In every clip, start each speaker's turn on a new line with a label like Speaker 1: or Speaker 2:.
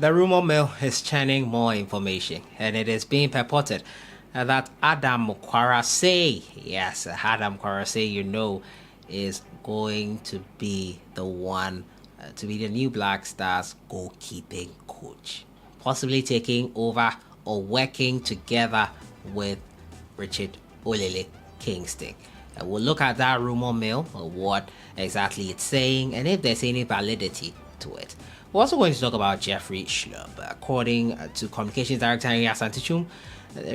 Speaker 1: The rumor mill is churning more information, and it is being purported that Adam Kwarasey, yes, Adam Kwarasey, is going to be the one to be the new Black Stars goalkeeping coach, possibly taking over or working together with Richard Olele Kingston. We'll look at that rumor mill, what exactly it's saying, and if there's any validity to it. We're also going to talk about Jeffery Schlupp. According to Communications Director Henry Asantichum,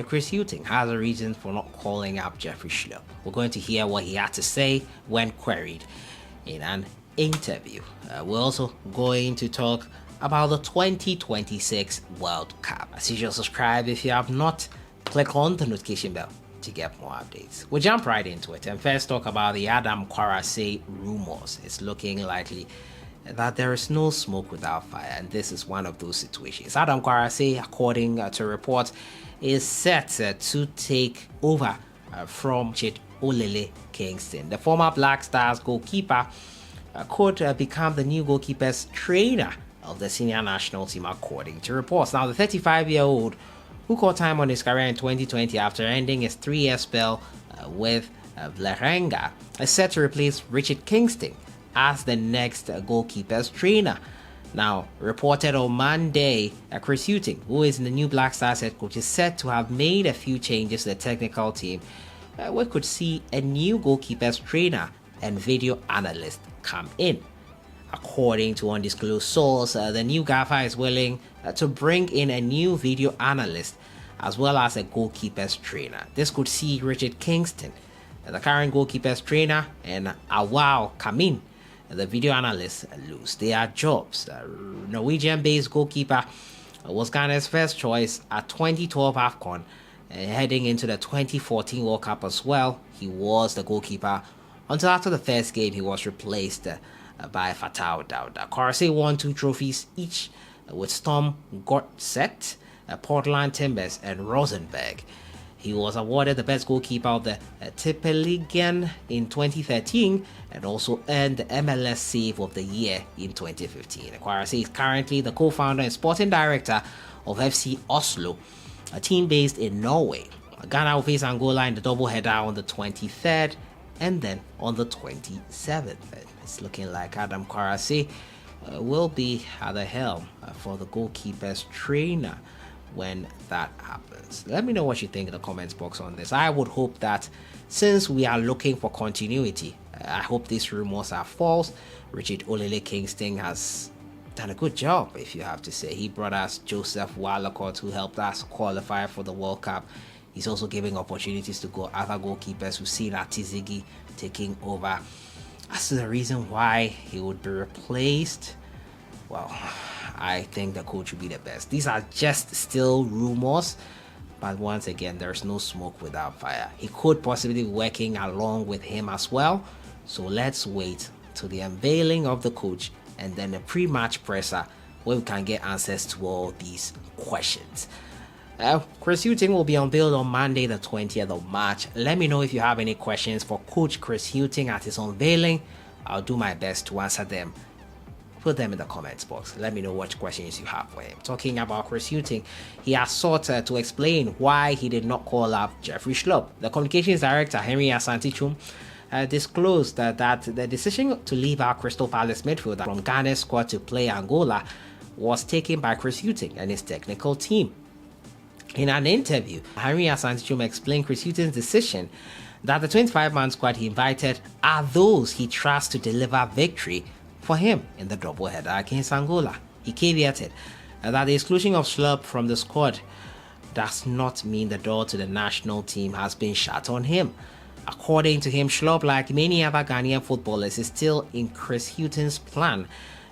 Speaker 1: Chris Hughton has a reason for not calling up Jeffery Schlupp. We're going to hear what he had to say when queried in an interview. We're also going to talk about the 2026 World Cup. As usual, subscribe if you have not. Click on the notification bell to get more updates. We'll jump right into it and first talk about the Adam Kwarasey rumors. It's looking likely that there is no smoke without fire, and this is one of those situations. Adam Kwarasey, according to reports, is set to take over from Richard Olele Kingston. The former Black Stars goalkeeper could become the new goalkeepers trainer of the senior national team, according to reports. Now, the 35-year-old, who caught time on his career in 2020 after ending his 3-year spell with Vlerenga, is set to replace Richard Kingston as the next goalkeepers trainer. Now, reported on Monday, Chris Hughton, who is the new Black Stars head coach, is said to have made a few changes to the technical team. We could see a new goalkeepers trainer and video analyst come in. According to undisclosed source, the new gaffer is willing to bring in a new video analyst as well as a goalkeepers trainer. This could see Richard Kingston, the current goalkeepers trainer, and Awao Kamin, the video analysts, lose their jobs. Norwegian-based goalkeeper was Ghana's first choice at 2012 AFCON, heading into the 2014 World Cup as well. He was the goalkeeper until after the first game he was replaced by Fatau Dauda. Kwarasey won 2 trophies each with Storm Gotset, Portland Timbers, and Rosenborg. He was awarded the best goalkeeper of the Tippeligaen in 2013 and also earned the MLS Save of the Year in 2015. Kwarasey is currently the co-founder and sporting director of FC Oslo, a team based in Norway. Ghana will face Angola in the doubleheader on the 23rd and then on the 27th. It's looking like Adam Kwarasey will be at the helm for the goalkeepers trainer when that happens. Let me know what you think in the comments box on this. I would hope that since we are looking for continuity, I hope these rumors are false. Richard Olele Kingston has done a good job, if you have to say. He brought us Joseph Wallacott, who helped us qualify for the World Cup. He's also giving opportunities to go other goalkeepers. We've seen Atizigi taking over. As to the reason why he would be replaced, well, I think the coach would be the best. These are just still rumors, but once again, there's no smoke without fire. He could possibly be working along with him as well. So let's wait till the unveiling of the coach and then a pre-match presser where we can get answers to all these questions. Chris Hughton will be unveiled on Monday, the 20th of March. Let me know if you have any questions for Coach Chris Hughton at his unveiling. I'll do my best to answer them. Put them in the comments box. Let me know what questions you have for him. Talking about Chris Hughton, he has sought to explain why he did not call up Jeffery Schlupp. The communications director, Henry Asantichum, disclosed that the decision to leave our Crystal Palace midfielder from Ghana's squad to play Angola was taken by Chris Hughton and his technical team. In an interview, Henry Asantichum explained Chris Hughton's decision that the 25-man squad he invited are those he trusts to deliver victory for him in the doubleheader against Angola. He caveated that the exclusion of Schlupp from the squad does not mean the door to the national team has been shut on him. According to him, Schlupp, like many other Ghanaian footballers, is still in Chris Hughton's plan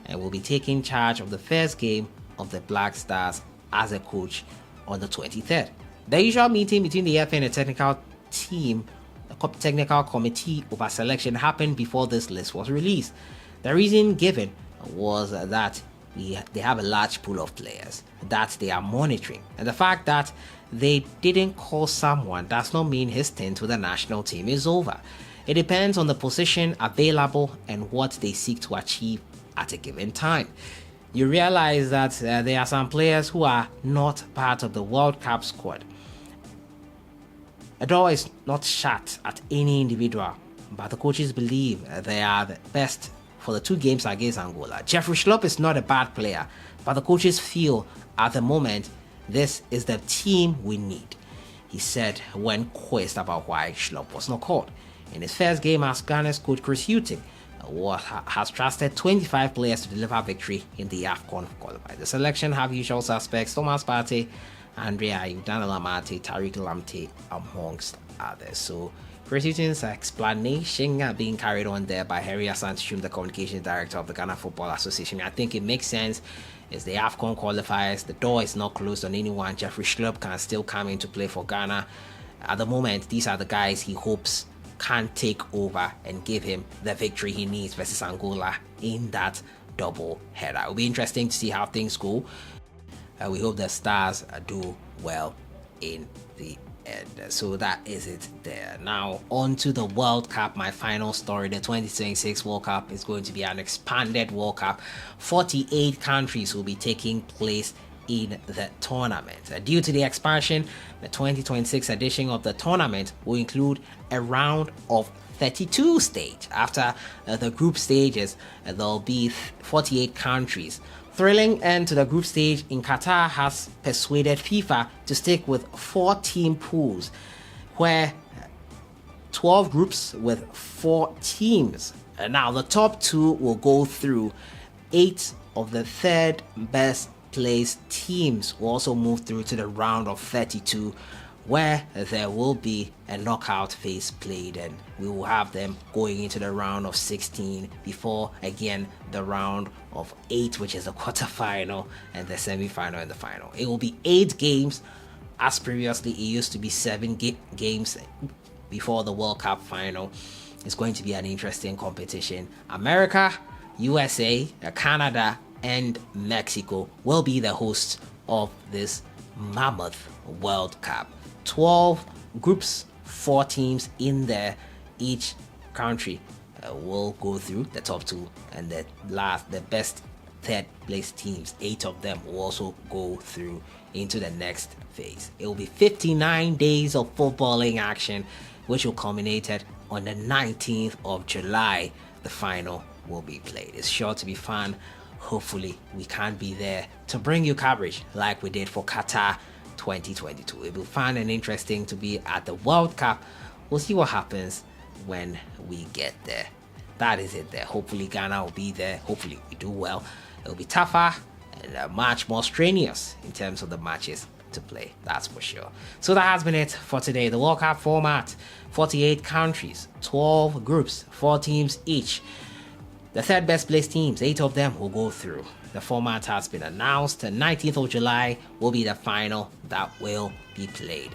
Speaker 1: and will be taking charge of the first game of the Black Stars as a coach on the 23rd. The usual meeting between the FA and the technical team, the technical committee over selection, happened before this list was released. The reason given was that they have a large pool of players that they are monitoring, and the fact that they didn't call someone does not mean his stint with the national team is over. It depends on the position available and what they seek to achieve at a given time. you realize that there are some players who are not part of the World Cup squad. A door is not shut at any individual, but the coaches believe they are the best for the 2 games against Angola. Jeffery Schlupp is not a bad player, but the coaches feel at the moment this is the team we need, he said when quizzed about why Schlupp was not called. In his first game as Ghana's coach, Hughton has trusted 25 players to deliver victory in the AFCON qualifier. The selection have usual suspects Thomas Partey, Andre Ayew, Daniel Amate, Tariq Lamptey, amongst others. So Hughton's explanation being carried on there by Harry Asante, the communications director of the Ghana Football Association. I think it makes sense. It's the AFCON qualifiers. The door is not closed on anyone. Jeffery Schlupp can still come into play for Ghana. At the moment, these are the guys he hopes can take over and give him the victory he needs versus Angola in that double header. It'll be interesting to see how things go. We hope the Stars do well in the end. So that is it there. Now on to the World Cup. My final story: the 2026 World Cup is going to be an expanded World Cup. 48 countries will be taking place in the tournament. Due to the expansion, the 2026 edition of the tournament will include a round of 32 stage. After the group stages, there'll be 48 countries. Thrilling end to the group stage in Qatar has persuaded FIFA to stick with 4-team pools, where 12 groups with 4 teams. Now the top 2 will go through. 8 of the third best placed teams will also move through to the round of 32, where there will be a knockout phase played, and we will have them going into the round of 16 before again the round of 8, which is the quarterfinal, and the semi-final and the final. It will be 8 games, as previously it used to be 7 games before the World Cup final. It's going to be an interesting competition. America, USA, Canada, and Mexico will be the hosts of this mammoth World Cup. 12 groups, 4 teams in there. Each country will go through the top 2, and the best third place teams, 8 of them, will also go through into the next phase. It will be 59 days of footballing action, which will culminate on the 19th of July. The final will be played. It's sure to be fun. Hopefully we can be there to bring you coverage like we did for Qatar 2022. It will be fun and interesting to be at the World Cup. We'll see what happens when we get there. That is it there. Hopefully Ghana will be there. Hopefully we do well. It'll be tougher and much more strenuous in terms of the matches to play, that's for sure. So that has been it for today. The World Cup format: 48 countries, 12 groups, 4 teams each. The third best placed teams, 8 of them will go through. The format has been announced. The 19th of July will be the final that will be played.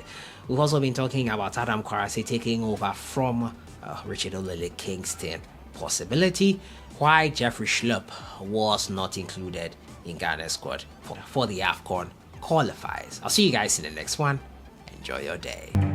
Speaker 1: We've also been talking about Adam Kwarasey taking over from Richard Olele Kingston. Possibility why Jeffery Schlupp was not included in Ghana's squad for the AFCON qualifiers. I'll see you guys in the next one. Enjoy your day.